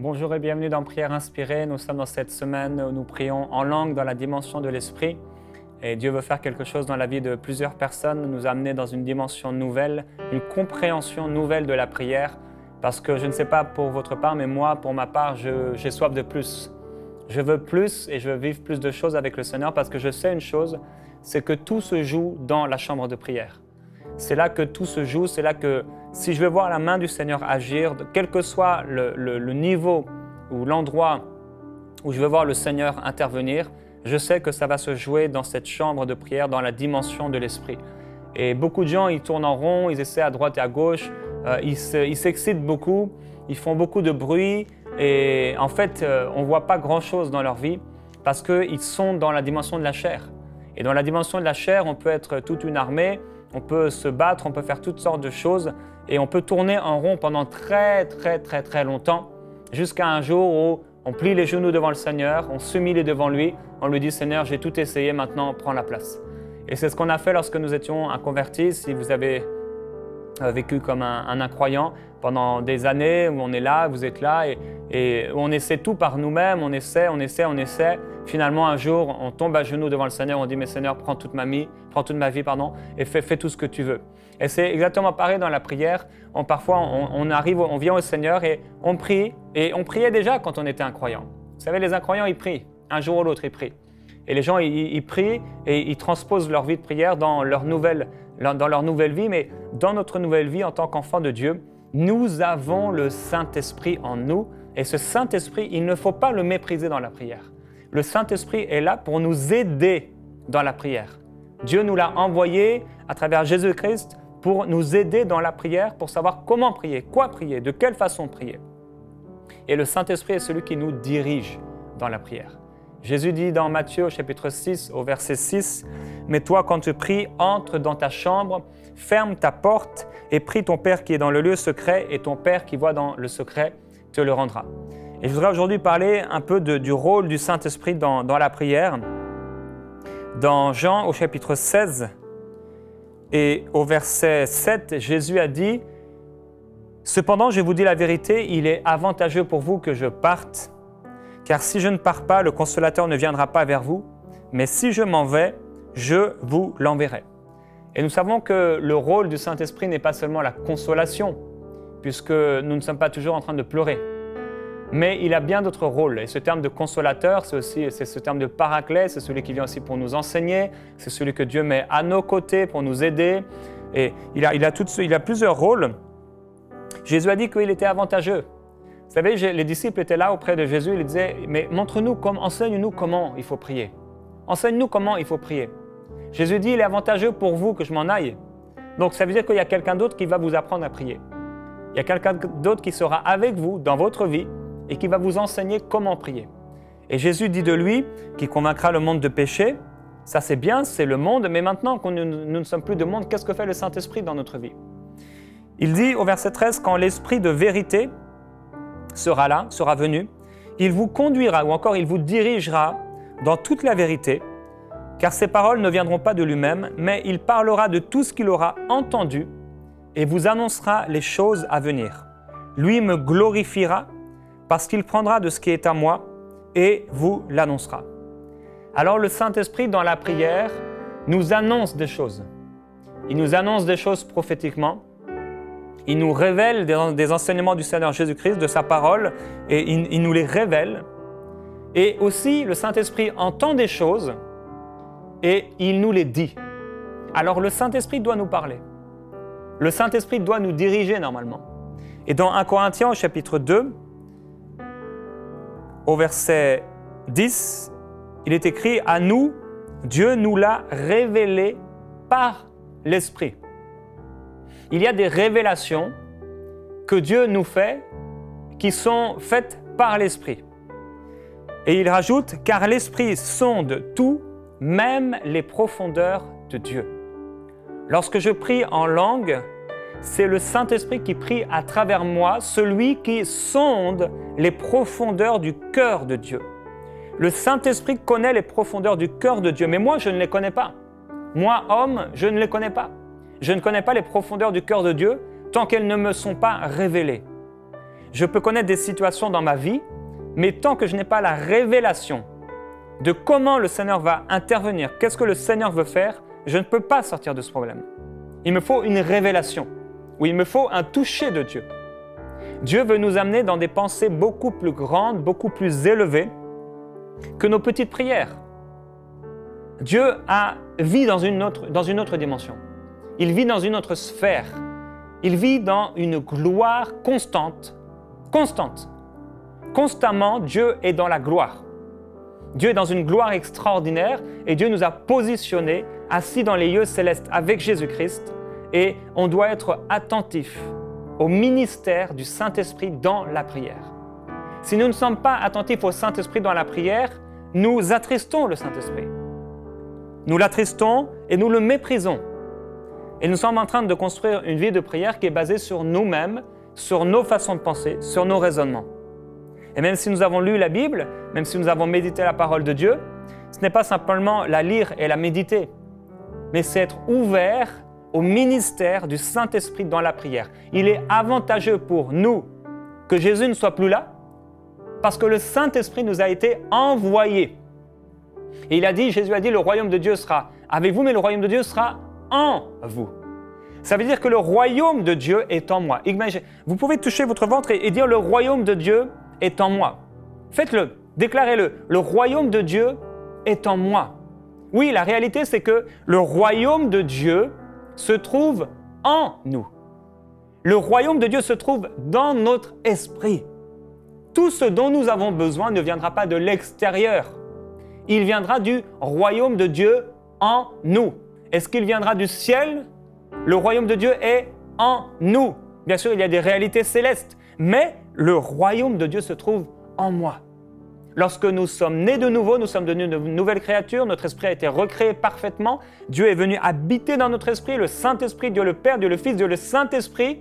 Bonjour et bienvenue dans Prière Inspirée. Nous sommes dans cette semaine où nous prions en langue dans la dimension de l'Esprit. Et Dieu veut faire quelque chose dans la vie de plusieurs personnes, nous amener dans une dimension nouvelle, une compréhension nouvelle de la prière. Parce que je ne sais pas pour votre part, mais moi, pour ma part, j'ai soif de plus. Je veux plus et je veux vivre plus de choses avec le Seigneur parce que je sais une chose, c'est que tout se joue dans la chambre de prière. C'est là que tout se joue, c'est là que si je veux voir la main du Seigneur agir, quel que soit le niveau ou l'endroit où je veux voir le Seigneur intervenir, je sais que ça va se jouer dans cette chambre de prière, dans la dimension de l'Esprit. Et beaucoup de gens, ils tournent en rond, ils essaient à droite et à gauche, ils s'excitent beaucoup, ils font beaucoup de bruit et en fait, on ne voit pas grand-chose dans leur vie parce qu'ils sont dans la dimension de la chair. Et dans la dimension de la chair, on peut être toute une armée, on peut se battre, on peut faire toutes sortes de choses et on peut tourner en rond pendant très longtemps jusqu'à un jour où on plie les genoux devant le Seigneur, on s'humilie devant lui, on lui dit « Seigneur, j'ai tout essayé, maintenant prends la place ». Et c'est ce qu'on a fait lorsque nous étions inconvertis. Si vous avez vécu comme un incroyant pendant des années où on est là, vous êtes là et on essaie tout par nous-mêmes, on essaie. Finalement, un jour, on tombe à genoux devant le Seigneur, on dit « Mais Seigneur, prends toute ma vie, et fais tout ce que tu veux ». Et c'est exactement pareil dans la prière. Parfois, on vient au Seigneur et on prie. Et on priait déjà quand on était incroyant. Vous savez, les incroyants, ils prient. Un jour ou l'autre, ils prient. Et les gens, ils prient et ils transposent leur vie de prière dans leur nouvelle vie. Mais dans notre nouvelle vie, en tant qu'enfants de Dieu, nous avons le Saint-Esprit en nous. Et ce Saint-Esprit, il ne faut pas le mépriser dans la prière. Le Saint-Esprit est là pour nous aider dans la prière. Dieu nous l'a envoyé à travers Jésus-Christ pour nous aider dans la prière, pour savoir comment prier, quoi prier, de quelle façon prier. Et le Saint-Esprit est celui qui nous dirige dans la prière. Jésus dit dans Matthieu au chapitre 6, au verset 6, « Mais toi, quand tu pries, entre dans ta chambre, ferme ta porte et prie ton Père qui est dans le lieu secret, et ton Père qui voit dans le secret te le rendra. » Et je voudrais aujourd'hui parler un peu du rôle du Saint-Esprit dans la prière. Dans Jean au chapitre 16 et au verset 7, Jésus a dit « Cependant, je vous dis la vérité, il est avantageux pour vous que je parte, car si je ne pars pas, le Consolateur ne viendra pas vers vous, mais si je m'en vais, je vous l'enverrai. » Et nous savons que le rôle du Saint-Esprit n'est pas seulement la consolation, puisque nous ne sommes pas toujours en train de pleurer. Mais il a bien d'autres rôles. Et ce terme de consolateur, c'est ce terme de paraclet, c'est celui qui vient aussi pour nous enseigner, c'est celui que Dieu met à nos côtés pour nous aider. Et il a plusieurs rôles. Jésus a dit qu'il était avantageux. Vous savez, les disciples étaient là auprès de Jésus, ils disaient « Mais enseigne-nous comment il faut prier. Enseigne-nous comment il faut prier. » Jésus dit « Il est avantageux pour vous que je m'en aille. » Donc ça veut dire qu'il y a quelqu'un d'autre qui va vous apprendre à prier. Il y a quelqu'un d'autre qui sera avec vous dans votre vie et qui va vous enseigner comment prier. Et Jésus dit de lui, qui convaincra le monde de péché, ça c'est bien, c'est le monde, mais maintenant que nous ne sommes plus de monde, qu'est-ce que fait le Saint-Esprit dans notre vie? Il dit au verset 13, quand l'Esprit de vérité sera là, sera venu, il vous conduira, ou encore il vous dirigera dans toute la vérité, car ses paroles ne viendront pas de lui-même, mais il parlera de tout ce qu'il aura entendu et vous annoncera les choses à venir. Lui me glorifiera, parce qu'il prendra de ce qui est à moi et vous l'annoncera. Alors le Saint-Esprit, dans la prière, nous annonce des choses. Il nous annonce des choses prophétiquement. Il nous révèle des enseignements du Seigneur Jésus-Christ, de sa parole, et il nous les révèle. Et aussi, le Saint-Esprit entend des choses et il nous les dit. Alors le Saint-Esprit doit nous parler. Le Saint-Esprit doit nous diriger normalement. Et dans 1 Corinthiens, au chapitre 2, au verset 10, il est écrit « À nous, Dieu nous l'a révélé par l'Esprit ». Il y a des révélations que Dieu nous fait qui sont faites par l'Esprit. Et il rajoute « Car l'Esprit sonde tout, même les profondeurs de Dieu ». Lorsque je prie en langue, c'est le Saint-Esprit qui prie à travers moi, celui qui sonde les profondeurs du cœur de Dieu. Le Saint-Esprit connaît les profondeurs du cœur de Dieu, mais moi, je ne les connais pas. Moi, homme, je ne les connais pas. Je ne connais pas les profondeurs du cœur de Dieu tant qu'elles ne me sont pas révélées. Je peux connaître des situations dans ma vie, mais tant que je n'ai pas la révélation de comment le Seigneur va intervenir, qu'est-ce que le Seigneur veut faire, je ne peux pas sortir de ce problème. Il me faut une révélation, ou il me faut un toucher de Dieu. Dieu veut nous amener dans des pensées beaucoup plus grandes, beaucoup plus élevées que nos petites prières. Dieu vit dans une autre dimension. Il vit dans une autre sphère. Il vit dans une gloire constante. Constamment, Dieu est dans la gloire. Dieu est dans une gloire extraordinaire et Dieu nous a positionnés assis dans les lieux célestes avec Jésus-Christ et on doit être attentif au ministère du Saint-Esprit dans la prière. Si nous ne sommes pas attentifs au Saint-Esprit dans la prière, nous attristons le Saint-Esprit. Nous l'attristons et nous le méprisons. Et nous sommes en train de construire une vie de prière qui est basée sur nous-mêmes, sur nos façons de penser, sur nos raisonnements. Et même si nous avons lu la Bible, même si nous avons médité la parole de Dieu, ce n'est pas simplement la lire et la méditer, mais c'est être ouvert au ministère du Saint-Esprit dans la prière. Il est avantageux pour nous que Jésus ne soit plus là, parce que le Saint-Esprit nous a été envoyé. Et Jésus a dit, le royaume de Dieu sera avec vous, mais le royaume de Dieu sera en vous. Ça veut dire que le royaume de Dieu est en moi. Imaginez, vous pouvez toucher votre ventre et dire, le royaume de Dieu est en moi. Faites-le, déclarez-le. Le royaume de Dieu est en moi. Oui, la réalité, c'est que le royaume de Dieu se trouve en nous. Le royaume de Dieu se trouve dans notre esprit. Tout ce dont nous avons besoin ne viendra pas de l'extérieur. Il viendra du royaume de Dieu en nous. Est-ce qu'il viendra du ciel? Le royaume de Dieu est en nous. Bien sûr, il y a des réalités célestes, mais le royaume de Dieu se trouve en moi. Lorsque nous sommes nés de nouveau, nous sommes devenus de nouvelles créatures, notre esprit a été recréé parfaitement, Dieu est venu habiter dans notre esprit, le Saint-Esprit, Dieu le Père, Dieu le Fils, Dieu le Saint-Esprit.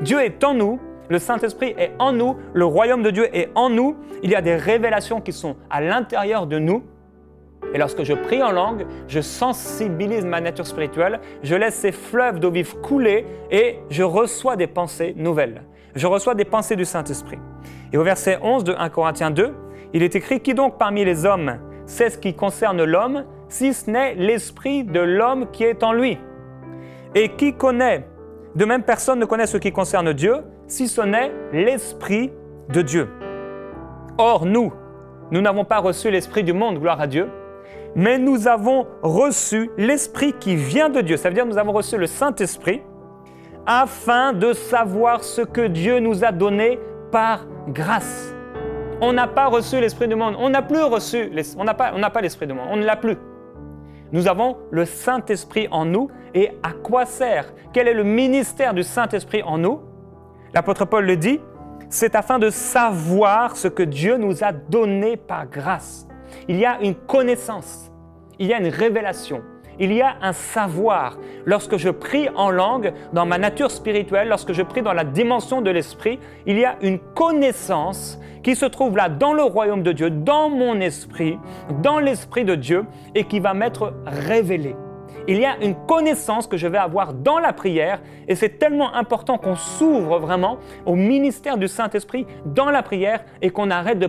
Dieu est en nous, le Saint-Esprit est en nous, le royaume de Dieu est en nous, il y a des révélations qui sont à l'intérieur de nous. Et lorsque je prie en langue, je sensibilise ma nature spirituelle, je laisse ces fleuves d'eau vive couler et je reçois des pensées nouvelles. Je reçois des pensées du Saint-Esprit. Et au verset 11 de 1 Corinthiens 2, il est écrit « Qui donc parmi les hommes sait ce qui concerne l'homme, si ce n'est l'esprit de l'homme qui est en lui? Et qui connaît? De même, personne ne connaît ce qui concerne Dieu, si ce n'est l'esprit de Dieu. Or, nous n'avons pas reçu l'esprit du monde, gloire à Dieu, mais nous avons reçu l'esprit qui vient de Dieu. Ça veut dire que nous avons reçu le Saint-Esprit afin de savoir ce que Dieu nous a donné par grâce. On n'a pas reçu l'esprit du monde. On n'a pas l'esprit du monde. On ne l'a plus. Nous avons le Saint-Esprit en nous. Et à quoi sert? Quel est le ministère du Saint-Esprit en nous? L'apôtre Paul le dit, c'est afin de savoir ce que Dieu nous a donné par grâce. Il y a une connaissance, il y a une révélation, il y a un savoir. Lorsque je prie en langue, dans ma nature spirituelle, lorsque je prie dans la dimension de l'esprit, il y a une connaissance qui se trouve là dans le royaume de Dieu, dans mon esprit, dans l'esprit de Dieu et qui va m'être révélée. Il y a une connaissance que je vais avoir dans la prière et c'est tellement important qu'on s'ouvre vraiment au ministère du Saint-Esprit dans la prière et qu'on arrête de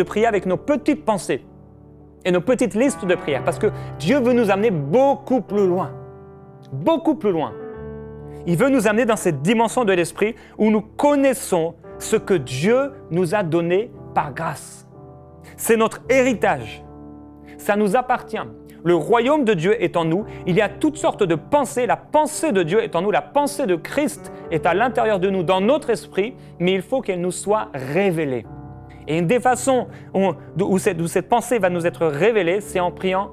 prier avec nos petites pensées et nos petites listes de prières parce que Dieu veut nous amener beaucoup plus loin. Beaucoup plus loin. Il veut nous amener dans cette dimension de l'esprit où nous connaissons ce que Dieu nous a donné par grâce. C'est notre héritage. Ça nous appartient. Le royaume de Dieu est en nous. Il y a toutes sortes de pensées. La pensée de Dieu est en nous. La pensée de Christ est à l'intérieur de nous, dans notre esprit, mais il faut qu'elle nous soit révélée. Et une des façons où cette pensée va nous être révélée, c'est en priant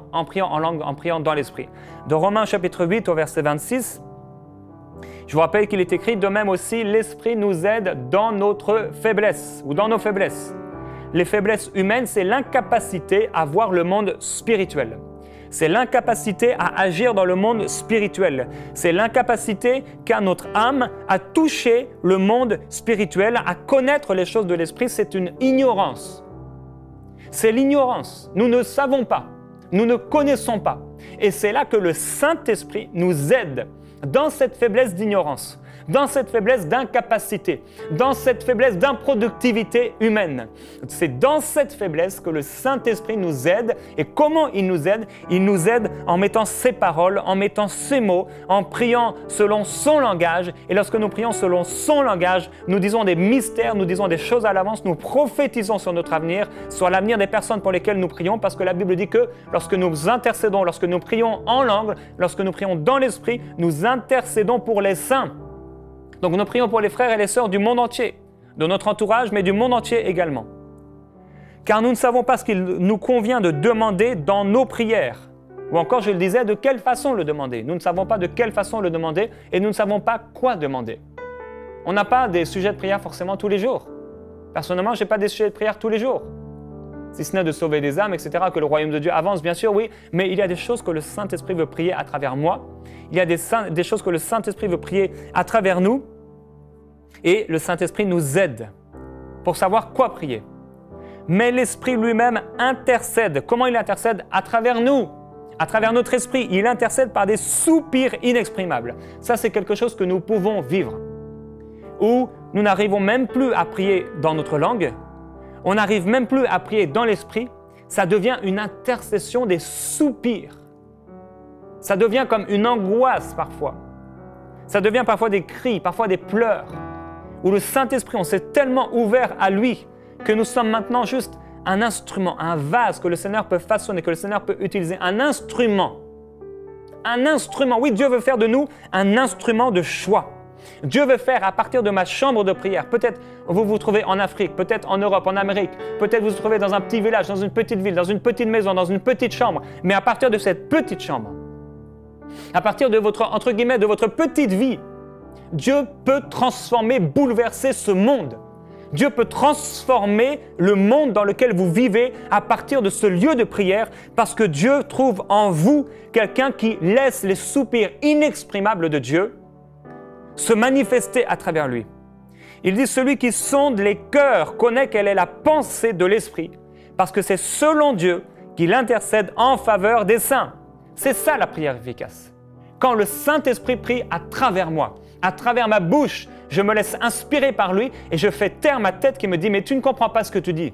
en langue, en priant dans l'esprit. Dans Romains chapitre 8 au verset 26, je vous rappelle qu'il est écrit « De même aussi, l'esprit nous aide dans notre faiblesse ou dans nos faiblesses. » Les faiblesses humaines, c'est l'incapacité à voir le monde spirituel. C'est l'incapacité à agir dans le monde spirituel. C'est l'incapacité qu'a notre âme à toucher le monde spirituel, à connaître les choses de l'esprit. C'est une ignorance. C'est l'ignorance. Nous ne savons pas. Nous ne connaissons pas. Et c'est là que le Saint-Esprit nous aide dans cette faiblesse d'ignorance. dans cette faiblesse d'incapacité, dans cette faiblesse d'improductivité humaine. C'est dans cette faiblesse que le Saint-Esprit nous aide. Et comment il nous aide? Il nous aide en mettant ses paroles, en mettant ses mots, en priant selon son langage. Et lorsque nous prions selon son langage, nous disons des mystères, nous disons des choses à l'avance, nous prophétisons sur notre avenir, sur l'avenir des personnes pour lesquelles nous prions, parce que la Bible dit que lorsque nous intercédons, lorsque nous prions en langue, lorsque nous prions dans l'Esprit, nous intercédons pour les saints. Donc nous prions pour les frères et les sœurs du monde entier, de notre entourage, mais du monde entier également. Car nous ne savons pas ce qu'il nous convient de demander dans nos prières. Ou encore, je le disais, de quelle façon le demander. Nous ne savons pas de quelle façon le demander et nous ne savons pas quoi demander. On n'a pas des sujets de prière forcément tous les jours. Personnellement, je n'ai pas des sujets de prière tous les jours. Si ce n'est de sauver des âmes, etc., que le royaume de Dieu avance, bien sûr, oui, mais il y a des choses que le Saint-Esprit veut prier à travers moi. Il y a des choses que le Saint-Esprit veut prier à travers nous. Et le Saint-Esprit nous aide pour savoir quoi prier. Mais l'Esprit lui-même intercède. Comment il intercède? À travers nous, à travers notre esprit. Il intercède par des soupirs inexprimables. Ça, c'est quelque chose que nous pouvons vivre. Où nous n'arrivons même plus à prier dans notre langue, on n'arrive même plus à prier dans l'esprit, ça devient une intercession des soupirs. Ça devient comme une angoisse parfois. Ça devient parfois des cris, parfois des pleurs, où le Saint-Esprit, on s'est tellement ouvert à lui que nous sommes maintenant juste un instrument, un vase que le Seigneur peut façonner, que le Seigneur peut utiliser, un instrument. Un instrument, oui, Dieu veut faire de nous un instrument de choix. Dieu veut faire à partir de ma chambre de prière. Peut-être vous vous trouvez en Afrique, peut-être en Europe, en Amérique, peut-être vous vous trouvez dans un petit village, dans une petite ville, dans une petite maison, dans une petite chambre. Mais à partir de cette petite chambre, à partir de votre, entre guillemets, de votre petite vie, Dieu peut transformer, bouleverser ce monde. Dieu peut transformer le monde dans lequel vous vivez à partir de ce lieu de prière parce que Dieu trouve en vous quelqu'un qui laisse les soupirs inexprimables de Dieu se manifester à travers lui. Il dit « Celui qui sonde les cœurs connaît quelle est la pensée de l'Esprit parce que c'est selon Dieu qu'il intercède en faveur des saints. » C'est ça la prière efficace. Quand le Saint-Esprit prie à travers moi, à travers ma bouche, je me laisse inspirer par lui et je fais taire ma tête qui me dit « Mais tu ne comprends pas ce que tu dis. »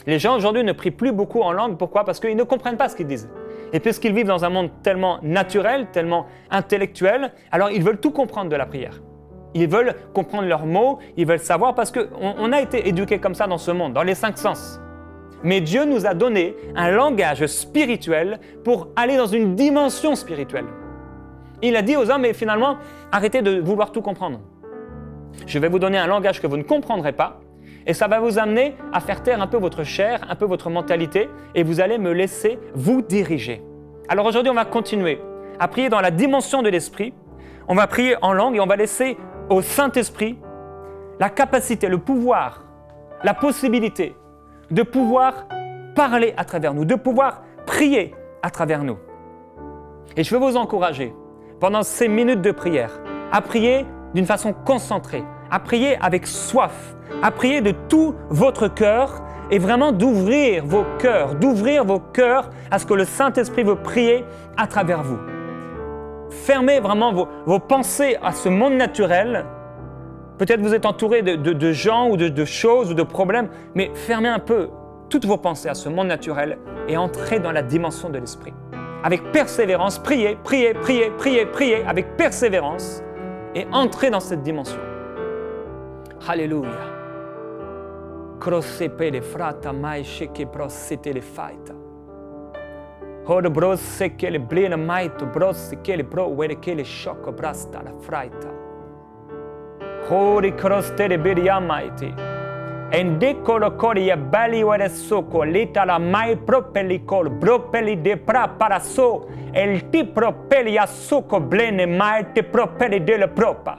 Les gens aujourd'hui ne prient plus beaucoup en langue. Pourquoi? Parce qu'ils ne comprennent pas ce qu'ils disent. Et puisqu'ils vivent dans un monde tellement naturel, tellement intellectuel, alors ils veulent tout comprendre de la prière. Ils veulent comprendre leurs mots, ils veulent savoir parce qu'on a été éduqués comme ça dans ce monde, dans les 5 sens. Mais Dieu nous a donné un langage spirituel pour aller dans une dimension spirituelle. Il a dit aux hommes, mais finalement, arrêtez de vouloir tout comprendre. Je vais vous donner un langage que vous ne comprendrez pas et ça va vous amener à faire taire un peu votre chair, un peu votre mentalité et vous allez me laisser vous diriger. Alors aujourd'hui, on va continuer à prier dans la dimension de l'esprit. On va prier en langue et on va laisser au Saint-Esprit la capacité, le pouvoir, la possibilité de pouvoir parler à travers nous, de pouvoir prier à travers nous. Et je veux vous encourager pendant ces minutes de prière à prier d'une façon concentrée, à prier avec soif, à prier de tout votre cœur et vraiment d'ouvrir vos cœurs à ce que le Saint-Esprit veut prier à travers vous. Fermez vraiment vos pensées à ce monde naturel. Peut-être vous êtes entouré de gens ou de choses ou de problèmes, mais fermez un peu toutes vos pensées à ce monde naturel et entrez dans la dimension de l'Esprit. Avec persévérance, priez avec persévérance et entrez dans cette dimension. Alléluia. Crossepele frata mai sheke prossetele faita. Hod brosse che le blena maito brosse che le bro were che le shocco brasta la fraita. Hori crostele beria maiti. Endicolo coria bali were soko lita la mai propelicol bropeli de pra paraso el ti propeli a soko blene mai te propeli de la propa.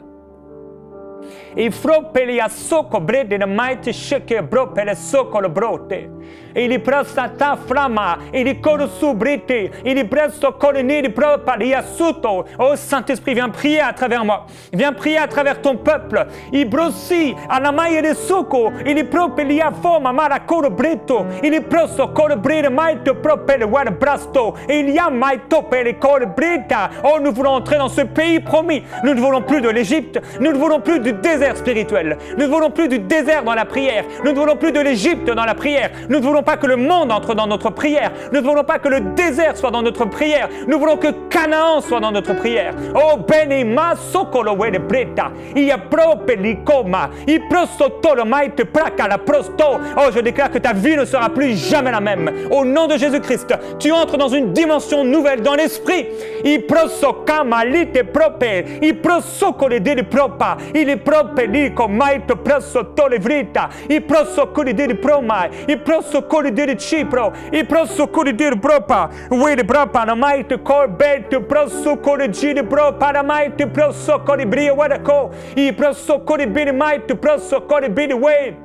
I fropeli a soko brede na maite sheke bropele soko le brote. Il presta ta flamma, il coro subrite, il presto colonné di propari assuto. Oh Saint-Esprit, viens prier à travers moi. Viens prier à travers ton peuple. Il brossi à la maille de soko, il propeli a forma mara coro brito, il prosto coro bride maite propele wad brasto, il y a maito pele coro brita. Oh, nous voulons entrer dans ce pays promis. Nous ne voulons plus de l'Égypte. Nous ne voulons plus du désert spirituel. Nous ne voulons plus du désert dans la prière. Nous ne voulons plus de l'Égypte dans la prière. Nous ne voulons pas que le monde entre dans notre prière. Nous ne voulons pas que le désert soit dans notre prière. Nous voulons que Canaan soit dans notre prière. Oh, benima sokolo wede breta. Ia propelicoma. I prosto tolo maite praca la prosto. Oh, je déclare que ta vie ne sera plus jamais la même. Au nom de Jésus-Christ, tu entres dans une dimension nouvelle dans l'esprit. I proso kama lite prope. I proso colide di propa. Il propelico maite proso tole vrita. I proso colide di promai. I proso colide di cipro. I proso colide di propa. Wede propa na maite corbete proso colide di propa na maite proso colibri wadako. I proso colibri maite proso colibri way.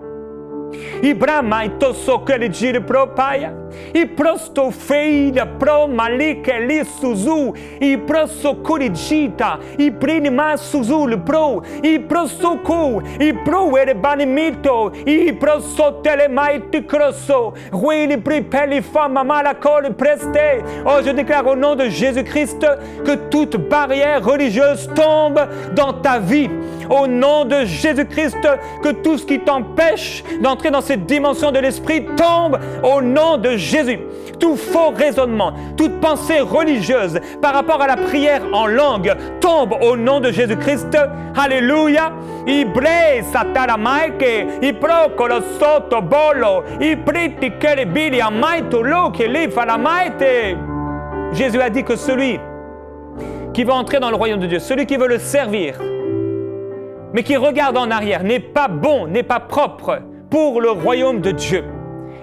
I brama i tosso che le giri propaya. I prosto feida pro malike li suzu. I prosto corigita. I preni ma suzu le pro. I prosto co. I pro ere banimito. I prosto telemaiti crosso. Ruili pripeli fama malacole preste. Oh, je déclare au nom de Jésus-Christ que toute barrière religieuse tombe dans ta vie. Au nom de Jésus-Christ, que tout ce qui t'empêche d'entrer dans cette dimension de l'esprit tombe au nom de Jésus. Tout faux raisonnement, toute pensée religieuse par rapport à la prière en langue tombe au nom de Jésus-Christ. Alléluia. Ibre satara maike, iprocolo sotto bolo, ipriti kele bili amaito lo ke li fala maite. Jésus a dit que celui qui veut entrer dans le royaume de Dieu, celui qui veut le servir, mais qui regarde en arrière, n'est pas bon, n'est pas propre pour le royaume de Dieu.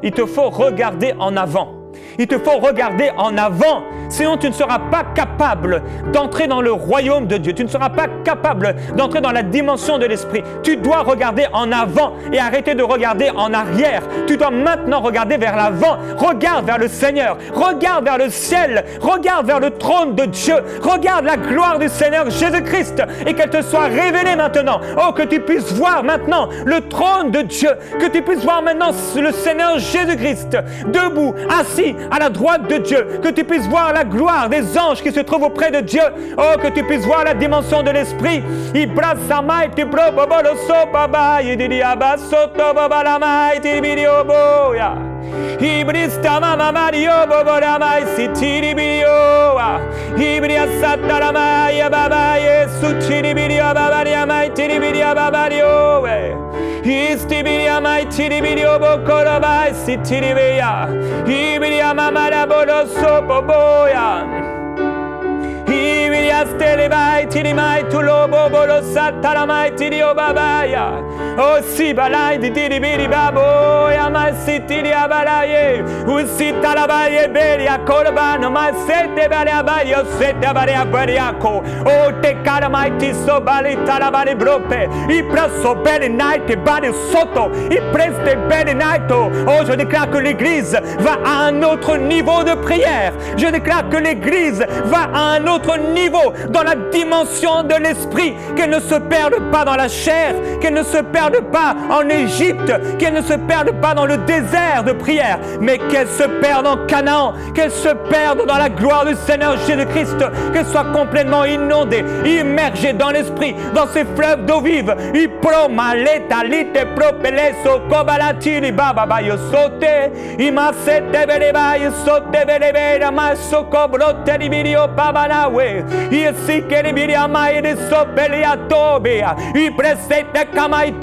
Il te faut regarder en avant. Il te faut regarder en avant, sinon tu ne seras pas capable d'entrer dans le royaume de Dieu. Tu ne seras pas capable d'entrer dans la dimension de l'esprit. Tu dois regarder en avant et arrêter de regarder en arrière. Tu dois maintenant regarder vers l'avant. Regarde vers le Seigneur. Regarde vers le ciel. Regarde vers le trône de Dieu. Regarde la gloire du Seigneur Jésus-Christ et qu'elle te soit révélée maintenant. Oh, que tu puisses voir maintenant le trône de Dieu. Que tu puisses voir maintenant le Seigneur Jésus-Christ debout, assis à la droite de Dieu, que tu puisses voir la gloire des anges qui se trouvent auprès de Dieu. Oh, que tu puisses voir la dimension de l'esprit. Oh si balai di di biri babo ya ma sitiri abalaye usita la baye beri akorbano ma sete bari abayo sete bari abariako oh te cara mai ti so bali talabari brope I presso bene night bari sotto I preste bene night. Oh, je déclare que l'église va à un autre niveau de prière. Je déclare que l'église va à un autre niveau dans la dimension de l'esprit, qu'elle ne se perde pas dans la chair, qu'elle ne se perde pas en Égypte, qu'elle ne se perde pas dans le désert de prière, mais qu'elle se perde en Canaan, qu'elle se perde dans la gloire du Seigneur Jésus-Christ, qu'elle soit complètement inondée, immergée dans l'esprit, dans ces fleuves d'eau vive.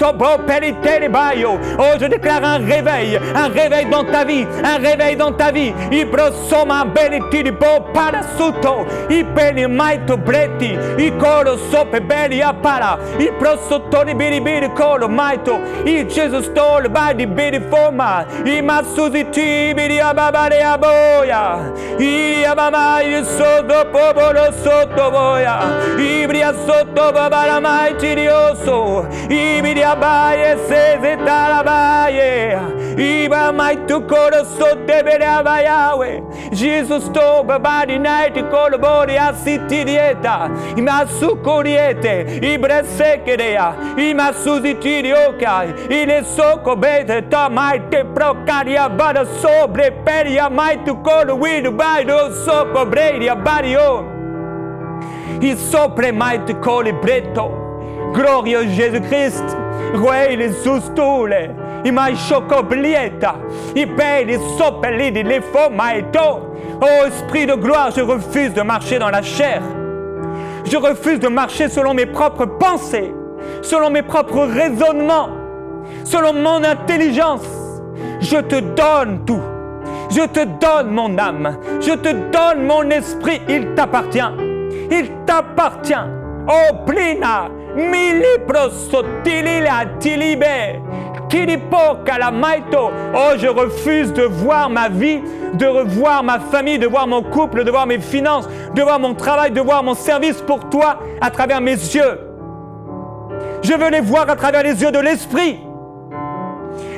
Oh, Oh, je déclare un réveil dans ta vie, un réveil dans ta vie. Ibrosoma belitidi bo parasuto, ipeli maito breti, ikolo sope beli apara, iprosotori biribiri kolo maito, i Jesus tol badi bidi forma, i masuziti bidi ababare aboya, i abama il soto popolo soto boya, ibria soto babara maiti dioso, ibidi abaye seze talabaye, iba maitu kolo sote bede abayawe, Jesus to babadi naiti kolo bodi asiti dieta, imasukuriete, ibresekerea, imasuziti dioka, ile soko bete ta maite procaria bada sobre peria maitu kolo widu baido soko bredia badio, i sopre maitu koli breto, glorieux Jésus-Christ, roi les sustule, i mai chocoblieta, i peli sopelidi les faux maito. Oh esprit de gloire, je refuse de marcher dans la chair. Je refuse de marcher selon mes propres pensées, selon mes propres raisonnements, selon mon intelligence. Je te donne tout. Je te donne mon âme. Je te donne mon esprit. Il t'appartient. Il t'appartient. Oh plina, miliprosotilila tilibe, tilipoka la maito. Oh, je refuse de voir ma vie, de revoir ma famille, de voir mon couple, de voir mes finances, de voir mon travail, de voir mon service pour toi à travers mes yeux. Je veux les voir à travers les yeux de l'esprit.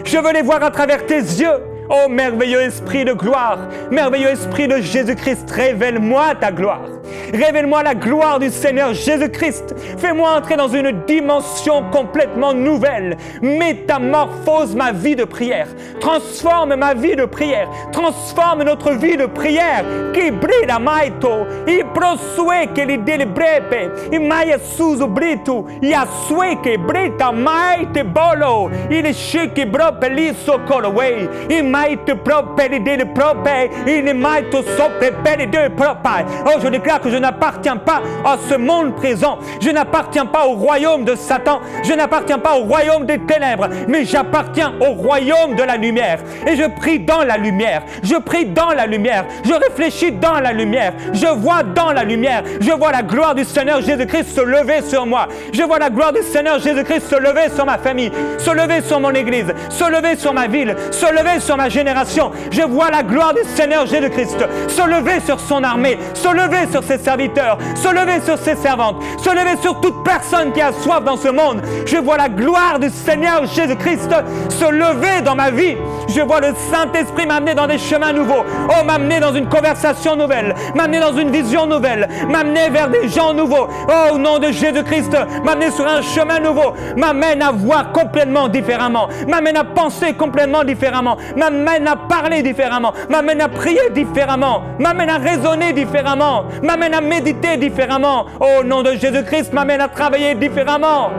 Je veux les voir à travers tes yeux. Oh merveilleux esprit de gloire, merveilleux esprit de Jésus-Christ, révèle-moi ta gloire. Révèle-moi la gloire du Seigneur Jésus-Christ. Fais-moi entrer dans une dimension complètement nouvelle. Métamorphose ma vie de prière. Transforme ma vie de prière. Transforme notre vie de prière. Qui brille la maito. I prosue che li delibrepe. I maia suzu britu. I asue che brita maite bolo. Il shiki brope li sokoloway. I maite prope li dele prope. Il maito sopre peli de propai. Oh, je déclare que je n'appartiens pas à ce monde présent. Je n'appartiens pas au royaume de Satan. Je n'appartiens pas au royaume des ténèbres. Mais j'appartiens au royaume de la lumière. Et je prie dans la lumière. Je prie dans la lumière. Je réfléchis dans la lumière. Je vois dans la lumière. Je vois la gloire du Seigneur Jésus-Christ se lever sur moi. Je vois la gloire du Seigneur Jésus-Christ se lever sur ma famille, se lever sur mon église, se lever sur ma ville, se lever sur ma génération. Je vois la gloire du Seigneur Jésus-Christ se lever sur son armée, se lever sur ses serviteurs, se lever sur ses servantes, se lever sur toute personne qui a soif dans ce monde. Je vois la gloire du Seigneur Jésus-Christ se lever dans ma vie. Je vois le Saint-Esprit m'amener dans des chemins nouveaux. Oh, m'amener dans une conversation nouvelle, m'amener dans une vision nouvelle, m'amener vers des gens nouveaux. Oh, au nom de Jésus-Christ, m'amener sur un chemin nouveau, m'amène à voir complètement différemment, m'amène à penser complètement différemment, m'amène à parler différemment, m'amène à prier différemment, m'amène à raisonner différemment, m'amène à méditer différemment. Au nom de Jésus-Christ, m'amène à travailler différemment.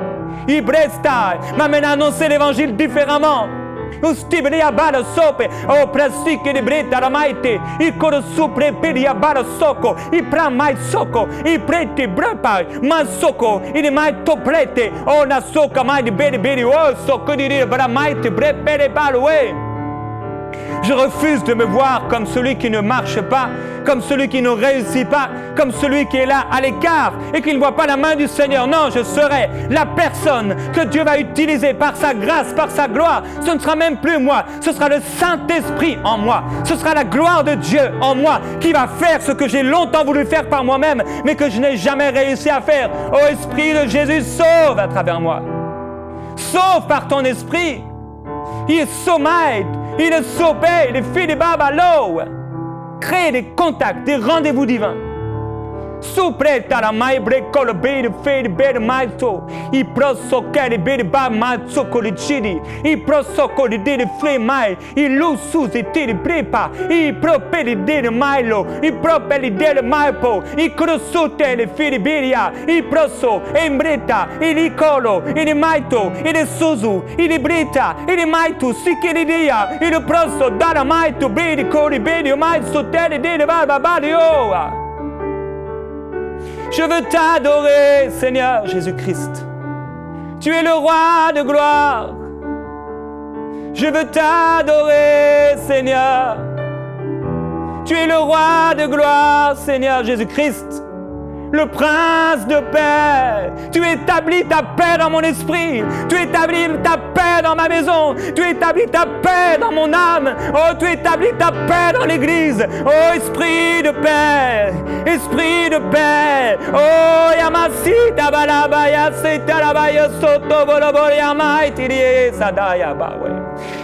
Ibresta, m'amène à annoncer l'évangile différemment. Ustibria bala sope, o prasike de breta la maite, I coro supre peria bala soko, I pramai soko, I prete brepai, ma soko, I mai toprete, o na soka mai de beri beri, o soko di bramaite brepere balwe. Je refuse de me voir comme celui qui ne marche pas, comme celui qui ne réussit pas, comme celui qui est là à l'écart et qui ne voit pas la main du Seigneur. Non, je serai la personne que Dieu va utiliser par sa grâce, par sa gloire. Ce ne sera même plus moi, ce sera le Saint-Esprit en moi. Ce sera la gloire de Dieu en moi qui va faire ce que j'ai longtemps voulu faire par moi-même, mais que je n'ai jamais réussi à faire. Ô Esprit de Jésus, sauve à travers moi. Sauve par ton Esprit. Il est sommeil. Il est sauvé, il est fils de Babalo. Crée des contacts, des rendez-vous divins. Supreta la mai brecolo bene fede bene maito. I prosso che le bene ba mazzo colicidi. I prosso con de fle mai. I lususi ti prepa. I propeli de mailo. I propeli de maipo. I crosute le fede beria. I prosso embreta. I licolo. I maito. I suzu. I brita. I maito. Si che dia. I prosso dara maito bene cori bene maito tele de baba badio. Je veux t'adorer, Seigneur Jésus-Christ. Tu es le roi de gloire. Je veux t'adorer, Seigneur. Tu es le roi de gloire, Seigneur Jésus-Christ, le prince de paix. Tu établis ta paix dans mon esprit. Tu établis ta paix dans ma maison. Tu établis ta paix dans mon âme. Oh, tu établis ta paix dans l'église. Oh, esprit de paix. Esprit de paix. Oh, yamasita balabaya setalabaya soto bolobol yamaitirie sadaya bawe.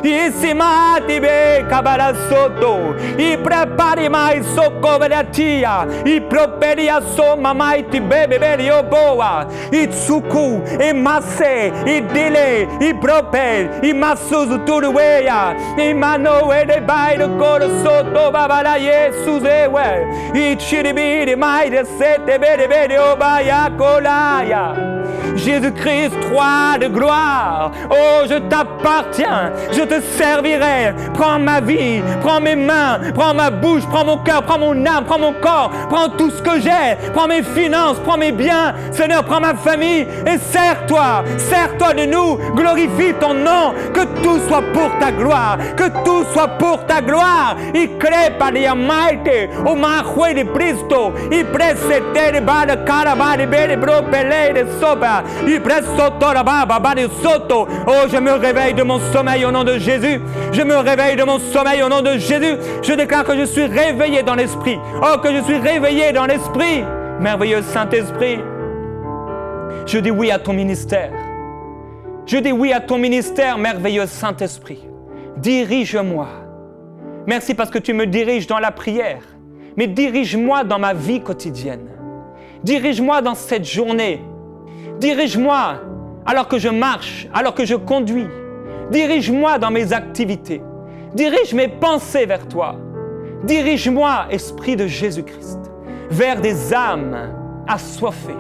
Isima tibe kabala soto. I prepari mai sokobelatia. I properia soma mai tibe bebeli oboa. I tsuku, i masse, i dile, i propel, i masuzu turueya. I mano de bai de coro soto babala Jesus ewe. I chiribiri mai de sete bede bede obaya kolaya. Jésus-Christ, roi de gloire, oh, je t'appartiens, je te servirai. Prends ma vie, prends mes mains, prends ma bouche, prends mon cœur, prends mon âme, prends mon corps, prends tout ce que j'ai, prends mes finances, prends mes biens. Seigneur, prends ma famille et sers-toi de nous, glorifie ton nom, que tout soit pour ta gloire, que tout soit pour ta gloire. I crepa di amaite, o mahue de Cristo, i presete de bada caraba de bede bropele de soba. Oh, je me réveille de mon sommeil au nom de Jésus. Je me réveille de mon sommeil au nom de Jésus. Je déclare que je suis réveillé dans l'esprit. Oh, que je suis réveillé dans l'esprit. Merveilleux Saint-Esprit. Je dis oui à ton ministère. Je dis oui à ton ministère, merveilleux Saint-Esprit. Dirige-moi. Merci parce que tu me diriges dans la prière. Mais dirige-moi dans ma vie quotidienne. Dirige-moi dans cette journée. Dirige-moi alors que je marche, alors que je conduis. Dirige-moi dans mes activités. Dirige mes pensées vers toi. Dirige-moi, Esprit de Jésus-Christ, vers des âmes assoiffées,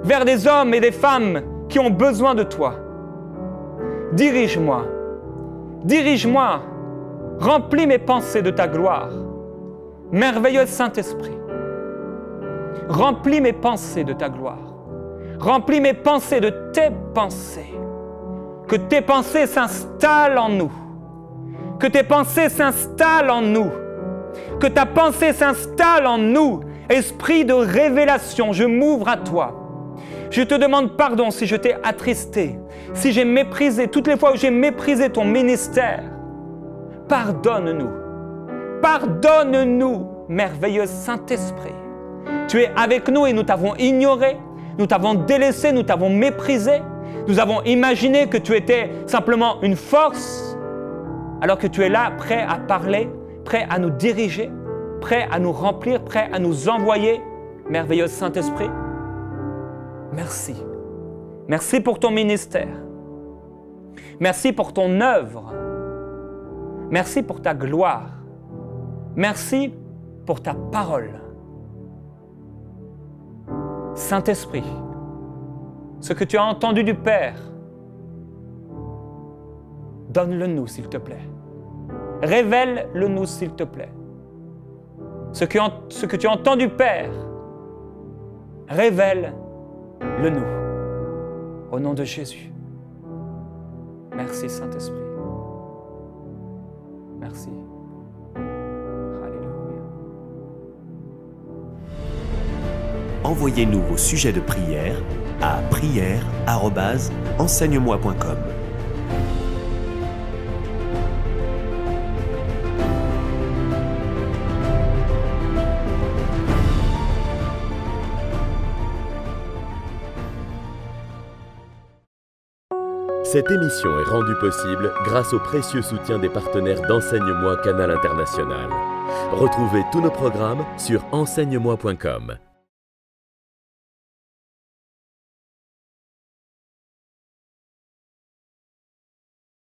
vers des hommes et des femmes qui ont besoin de toi. Dirige-moi. Dirige-moi. Remplis mes pensées de ta gloire. Merveilleux Saint-Esprit. Remplis mes pensées de ta gloire. Remplis mes pensées de tes pensées. Que tes pensées s'installent en nous. Que tes pensées s'installent en nous. Que ta pensée s'installe en nous. Esprit de révélation, je m'ouvre à toi. Je te demande pardon si je t'ai attristé, si j'ai méprisé, toutes les fois où j'ai méprisé ton ministère. Pardonne-nous. Pardonne-nous, merveilleux Saint-Esprit. Tu es avec nous et nous t'avons ignoré. Nous t'avons délaissé, nous t'avons méprisé. Nous avons imaginé que tu étais simplement une force, alors que tu es là, prêt à parler, prêt à nous diriger, prêt à nous remplir, prêt à nous envoyer. Merveilleux Saint-Esprit, merci. Merci pour ton ministère. Merci pour ton œuvre. Merci pour ta gloire. Merci pour ta parole. Saint-Esprit, ce que tu as entendu du Père, donne-le-nous, s'il te plaît. Révèle-le-nous, s'il te plaît. Ce que tu entends du Père, révèle-le-nous. Au nom de Jésus. Merci, Saint-Esprit. Merci. Envoyez-nous vos sujets de prière à prière@enseigne-moi.com. Cette émission est rendue possible grâce au précieux soutien des partenaires d'Enseigne-moi Canal International. Retrouvez tous nos programmes sur enseigne-moi.com.